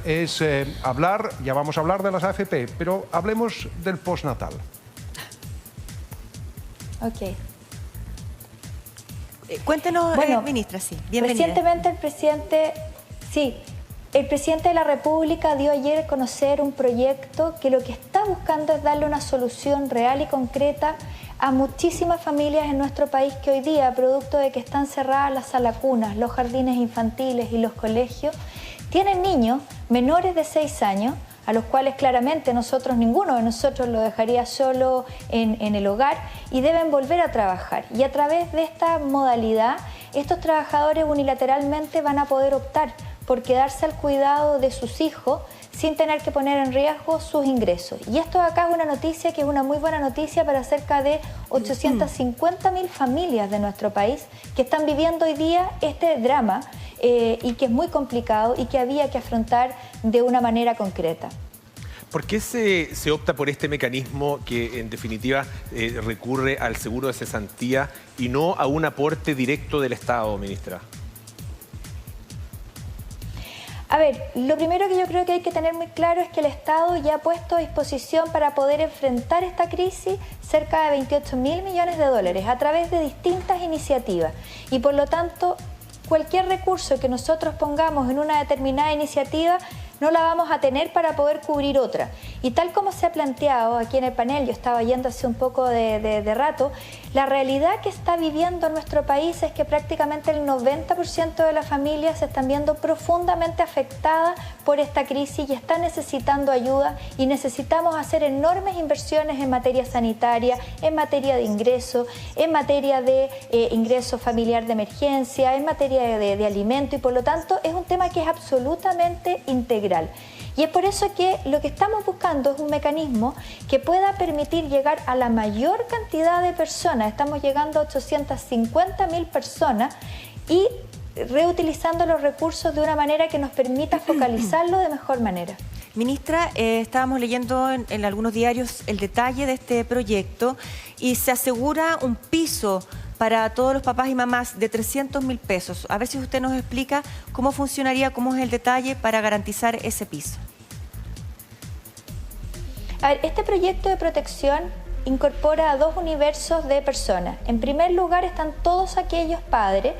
Es hablar, ya vamos a hablar de las AFP, pero hablemos del postnatal. Ok. Cuéntenos, ministra, sí, bienvenida. Recientemente el presidente de la República dio ayer a conocer un proyecto que lo que está buscando es darle una solución real y concreta a muchísimas familias en nuestro país que hoy día, producto de que están cerradas las salacunas, los jardines infantiles y los colegios, tienen niños menores de 6 años, a los cuales claramente ninguno de nosotros lo dejaría solo en el hogar y deben volver a trabajar. Y a través de esta modalidad, estos trabajadores unilateralmente van a poder optar por quedarse al cuidado de sus hijos sin tener que poner en riesgo sus ingresos. Y esto acá es una noticia que es una muy buena noticia para cerca de 850.000 familias de nuestro país que están viviendo hoy día este drama y que es muy complicado y que había que afrontar de una manera concreta. ¿Por qué se opta por este mecanismo que en definitiva recurre al seguro de cesantía y no a un aporte directo del Estado, ministra? A ver, lo primero que yo creo que hay que tener muy claro es que el Estado ya ha puesto a disposición para poder enfrentar esta crisis cerca de 28.000 millones de dólares a través de distintas iniciativas y por lo tanto cualquier recurso que nosotros pongamos en una determinada iniciativa no la vamos a tener para poder cubrir otra. Y tal como se ha planteado aquí en el panel, yo estaba yendo hace un poco de rato, la realidad que está viviendo nuestro país es que prácticamente el 90% de las familias se están viendo profundamente afectadas por esta crisis y están necesitando ayuda y necesitamos hacer enormes inversiones en materia sanitaria, en materia de ingreso, en materia de ingreso familiar de emergencia, en materia de alimento y por lo tanto es un tema que es absolutamente integral. Y es por eso que lo que estamos buscando es un mecanismo que pueda permitir llegar a la mayor cantidad de personas. Estamos llegando a 850.000 personas y reutilizando los recursos de una manera que nos permita focalizarlo de mejor manera. Ministra, estábamos leyendo en algunos diarios el detalle de este proyecto y se asegura un piso para todos los papás y mamás de 300.000 pesos. A ver si usted nos explica cómo funcionaría, cómo es el detalle para garantizar ese piso. A ver, este proyecto de protección incorpora a dos universos de personas. En primer lugar están todos aquellos padres,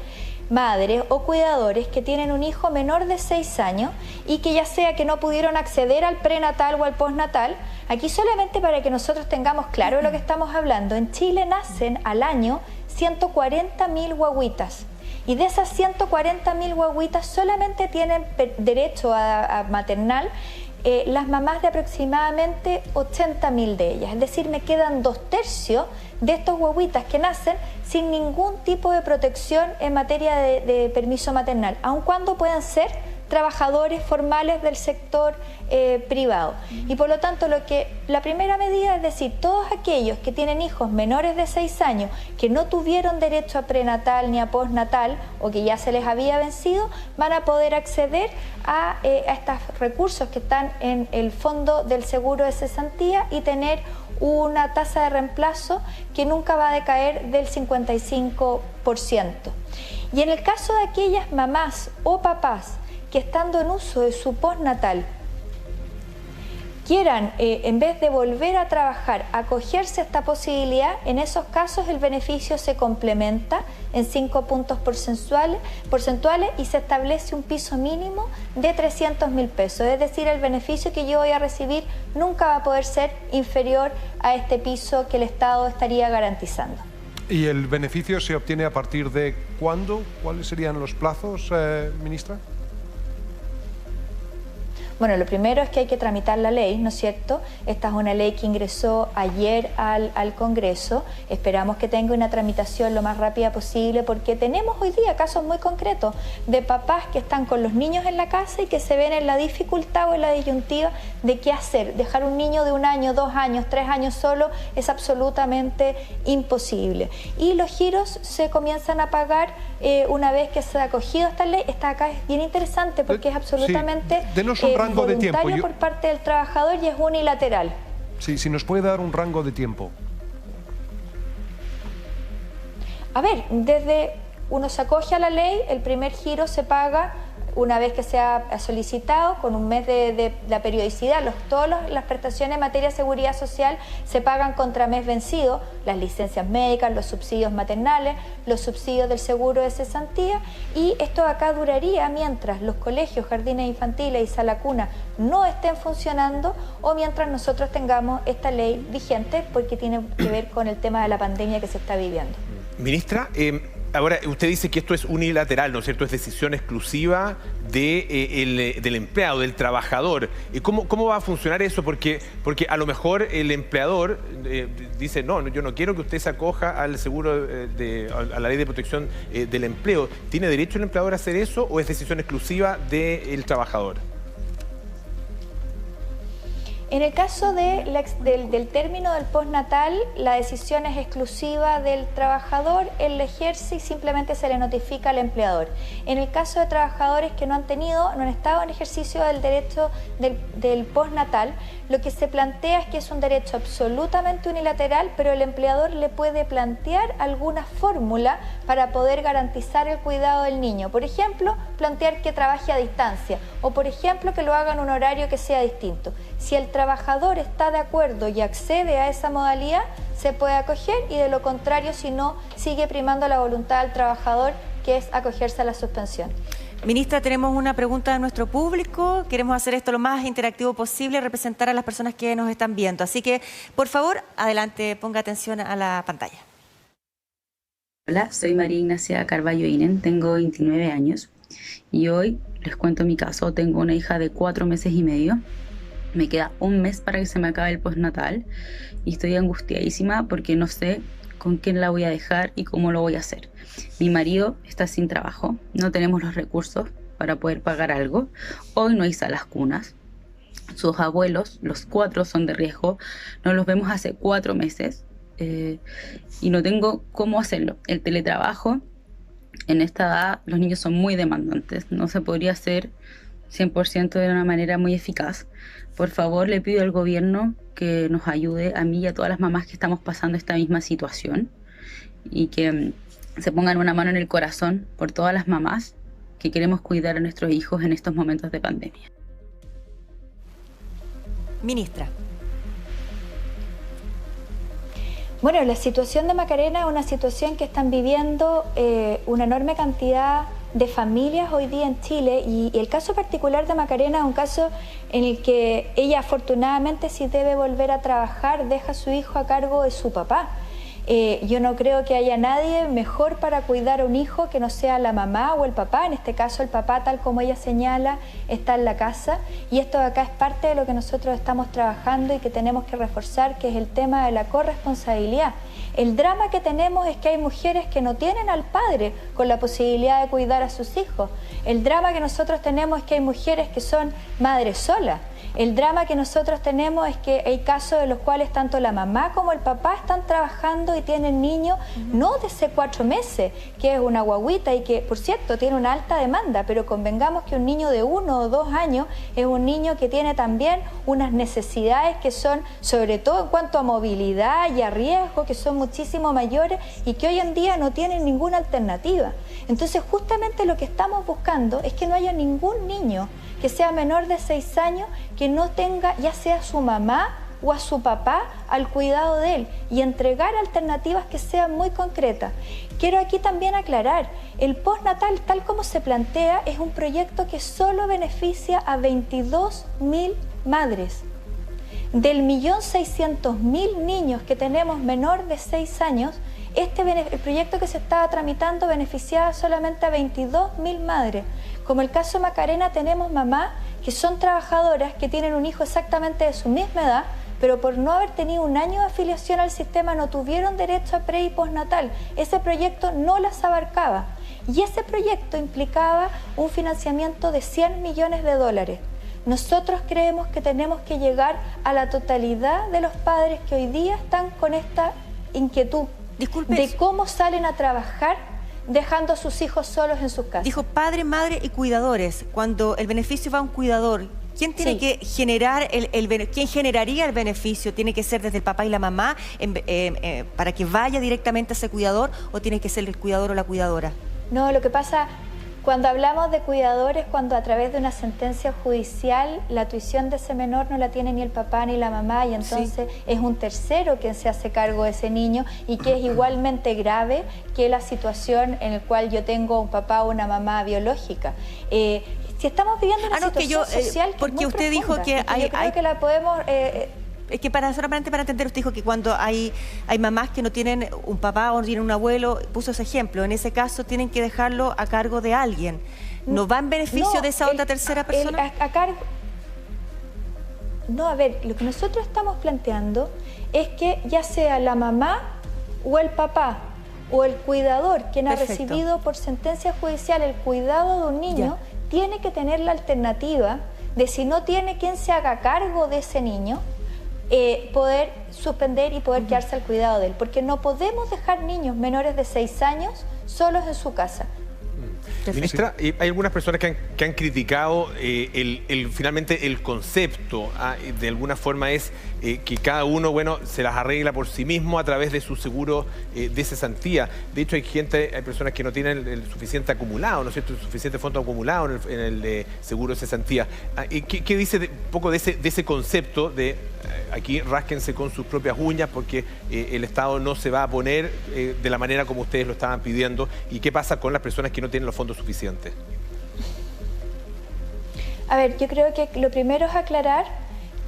madres o cuidadores que tienen un hijo menor de 6 años y que ya sea que no pudieron acceder al prenatal o al postnatal. Aquí solamente para que nosotros tengamos claro de lo que estamos hablando, en Chile nacen al año 140.000 guaguitas y de esas 140.000 guaguitas solamente tienen derecho a maternal las mamás de aproximadamente 80.000 de ellas, es decir, me quedan 2/3 de estos guaguitas que nacen sin ningún tipo de protección en materia de permiso maternal, aun cuando puedan ser trabajadores formales del sector privado. Y por lo tanto, la primera medida es decir, todos aquellos que tienen hijos menores de 6 años que no tuvieron derecho a prenatal ni a postnatal o que ya se les había vencido, van a poder acceder a estos recursos que están en el fondo del seguro de cesantía y tener una tasa de reemplazo que nunca va a decaer del 55%. Y en el caso de aquellas mamás o papás que estando en uso de su postnatal quieran, en vez de volver a trabajar, acogerse a esta posibilidad, en esos casos el beneficio se complementa en 5 puntos porcentuales y se establece un piso mínimo de 300.000 pesos. Es decir, el beneficio que yo voy a recibir nunca va a poder ser inferior a este piso que el Estado estaría garantizando. ¿Y el beneficio se obtiene a partir de cuándo? ¿Cuáles serían los plazos, ministra? Bueno, lo primero es que hay que tramitar la ley, ¿no es cierto? Esta es una ley que ingresó ayer al Congreso. Esperamos que tenga una tramitación lo más rápida posible porque tenemos hoy día casos muy concretos de papás que están con los niños en la casa y que se ven en la dificultad o en la disyuntiva de qué hacer. Dejar un niño de 1 año, 2 años, 3 años solo es absolutamente imposible. Y los giros se comienzan a pagar una vez que se ha acogido esta ley. Esta acá es bien interesante porque es absolutamente voluntario por parte del trabajador y es unilateral. Sí, si nos puede dar un rango de tiempo. A ver, desde uno se acoge a la ley, el primer giro se paga una vez que se ha solicitado, con un mes de la periodicidad. Todas las prestaciones en materia de seguridad social se pagan contra mes vencido, las licencias médicas, los subsidios maternales, los subsidios del seguro de cesantía, y esto acá duraría mientras los colegios, jardines infantiles y sala cuna no estén funcionando o mientras nosotros tengamos esta ley vigente, porque tiene que ver con el tema de la pandemia que se está viviendo. Ministra, ahora usted dice que esto es unilateral, ¿no es cierto? Es decisión exclusiva del empleado, del trabajador. ¿Cómo va a funcionar eso? Porque a lo mejor el empleador dice, no, yo no quiero que usted se acoja al seguro, a la ley de protección del empleo. ¿Tiene derecho el empleador a hacer eso o es decisión exclusiva del trabajador? En el caso del término del postnatal, la decisión es exclusiva del trabajador, él la ejerce y simplemente se le notifica al empleador. En el caso de trabajadores que no han estado en ejercicio del derecho del postnatal, lo que se plantea es que es un derecho absolutamente unilateral, pero el empleador le puede plantear alguna fórmula para poder garantizar el cuidado del niño. Por ejemplo, plantear que trabaje a distancia o, por ejemplo, que lo haga en un horario que sea distinto. Si el trabajador está de acuerdo y accede a esa modalidad, se puede acoger, y de lo contrario, si no, sigue primando la voluntad del trabajador, que es acogerse a la suspensión. Ministra, tenemos una pregunta de nuestro público. Queremos hacer esto lo más interactivo posible, representar a las personas que nos están viendo. Así que, por favor, adelante, ponga atención a la pantalla. Hola, soy María Ignacia Carballo Inen, tengo 29 años y hoy les cuento mi caso. Tengo una hija de 4 meses y medio. Me queda un mes para que se me acabe el postnatal y estoy angustiadísima porque no sé con quién la voy a dejar y cómo lo voy a hacer. Mi marido está sin trabajo, no tenemos los recursos para poder pagar algo. Hoy no hay salas cunas. Sus abuelos, los 4 son de riesgo, no los vemos hace 4 meses y no tengo cómo hacerlo. El teletrabajo, en esta edad los niños son muy demandantes, no se podría hacer 100% de una manera muy eficaz. Por favor, le pido al gobierno que nos ayude a mí y a todas las mamás que estamos pasando esta misma situación y que se pongan una mano en el corazón por todas las mamás que queremos cuidar a nuestros hijos en estos momentos de pandemia. Ministra. Bueno, la situación de Macarena es una situación que están viviendo una enorme cantidad de familias hoy día en Chile, y el caso particular de Macarena es un caso en el que ella afortunadamente, si debe volver a trabajar, deja a su hijo a cargo de su papá. Yo no creo que haya nadie mejor para cuidar a un hijo que no sea la mamá o el papá. En este caso el papá, tal como ella señala, está en la casa, y esto de acá es parte de lo que nosotros estamos trabajando y que tenemos que reforzar, que es el tema de la corresponsabilidad. El drama que tenemos es que hay mujeres que no tienen al padre con la posibilidad de cuidar a sus hijos. El drama que nosotros tenemos es que hay mujeres que son madres solas. El drama que nosotros tenemos es que hay casos en los cuales tanto la mamá como el papá están trabajando y tienen niños no desde 4 meses, que es una guagüita y que, por cierto, tiene una alta demanda, pero convengamos que un niño de 1 o 2 años es un niño que tiene también unas necesidades que son, sobre todo en cuanto a movilidad y a riesgo, que son muchísimo mayores y que hoy en día no tienen ninguna alternativa. Entonces, justamente lo que estamos buscando es que no haya ningún niño que sea menor de 6 años que no tenga ya sea a su mamá o a su papá al cuidado de él, y entregar alternativas que sean muy concretas. Quiero aquí también aclarar, el postnatal tal como se plantea es un proyecto que solo beneficia a 22.000 madres. Del 1.600.000 niños que tenemos menor de 6 años, el proyecto que se estaba tramitando beneficiaba solamente a 22.000 madres. Como el caso de Macarena, tenemos mamás que son trabajadoras, que tienen un hijo exactamente de su misma edad, pero por no haber tenido un año de afiliación al sistema no tuvieron derecho a pre y postnatal. Ese proyecto no las abarcaba, y ese proyecto implicaba un financiamiento de $100 millones. Nosotros creemos que tenemos que llegar a la totalidad de los padres que hoy día están con esta inquietud. Disculpe, de cómo salen a trabajar dejando a sus hijos solos en sus casas. Dijo padre, madre y cuidadores. Cuando el beneficio va a un cuidador, ¿quién tiene que generar quién generaría el beneficio? ¿Tiene que ser desde el papá y la mamá para que vaya directamente a ese cuidador, o tiene que ser el cuidador o la cuidadora? No, lo que pasa, Cuando hablamos de cuidadores, cuando a través de una sentencia judicial la tuición de ese menor no la tiene ni el papá ni la mamá y entonces es un tercero quien se hace cargo de ese niño y que es igualmente grave que la situación en la cual yo tengo un papá o una mamá biológica. Si estamos viviendo una situación social que porque es muy usted dijo profunda, que yo creo que la podemos... Es que solamente para entender, usted dijo que cuando hay mamás que no tienen un papá o no tienen un abuelo, puso ese ejemplo, en ese caso tienen que dejarlo a cargo de alguien. ¿No va en beneficio de esa otra tercera persona? No, a ver, lo que nosotros estamos planteando es que ya sea la mamá o el papá o el cuidador quien ha recibido por sentencia judicial el cuidado de un niño, tiene que tener la alternativa de, si no tiene quien se haga cargo de ese niño, poder suspender y poder quedarse al cuidado de él, porque no podemos dejar niños menores de 6 años solos en su casa. Ministra, hay algunas personas que han criticado finalmente el concepto. De alguna forma es que cada uno, bueno, se las arregla por sí mismo a través de su seguro de cesantía. De hecho, hay personas que no tienen el suficiente acumulado, ¿no es cierto?, el suficiente fondo acumulado en el seguro de cesantía. ¿Qué dice un poco de ese concepto de aquí rásquense con sus propias uñas porque el Estado no se va a poner de la manera como ustedes lo estaban pidiendo? ¿Y qué pasa con las personas que no tienen los fondos suficientes? A ver, yo creo que lo primero es aclarar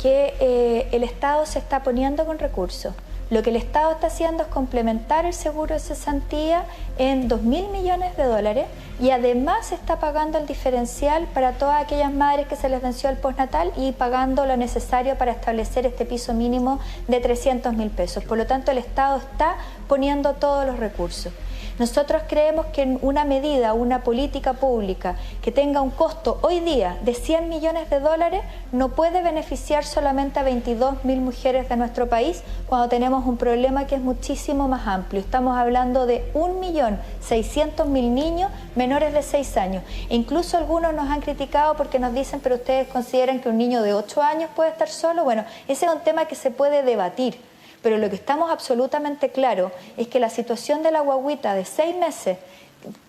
que el Estado se está poniendo con recursos. Lo que el Estado está haciendo es complementar el seguro de cesantía en 2.000 millones de dólares y además está pagando el diferencial para todas aquellas madres que se les venció el postnatal y pagando lo necesario para establecer este piso mínimo de 300.000 pesos. Por lo tanto, el Estado está poniendo todos los recursos. Nosotros creemos que una medida, una política pública que tenga un costo hoy día de 100 millones de dólares no puede beneficiar solamente a 22.000 mujeres de nuestro país cuando tenemos un problema que es muchísimo más amplio. Estamos hablando de 1.600.000 niños menores de 6 años. E incluso algunos nos han criticado porque nos dicen, pero ustedes consideran que un niño de 8 años puede estar solo. Bueno, ese es un tema que se puede debatir. Pero lo que estamos absolutamente claro es que la situación de la guagüita de 6 meses,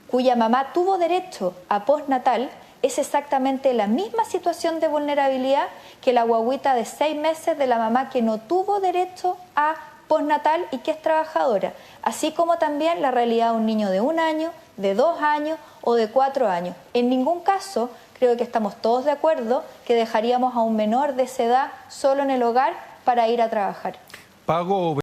cuya mamá tuvo derecho a postnatal, es exactamente la misma situación de vulnerabilidad que la guagüita de 6 meses de la mamá que no tuvo derecho a postnatal y que es trabajadora. Así como también la realidad de un niño de 1 año, de 2 años o de 4 años. En ningún caso creo que estamos todos de acuerdo que dejaríamos a un menor de esa edad solo en el hogar para ir a trabajar. Pago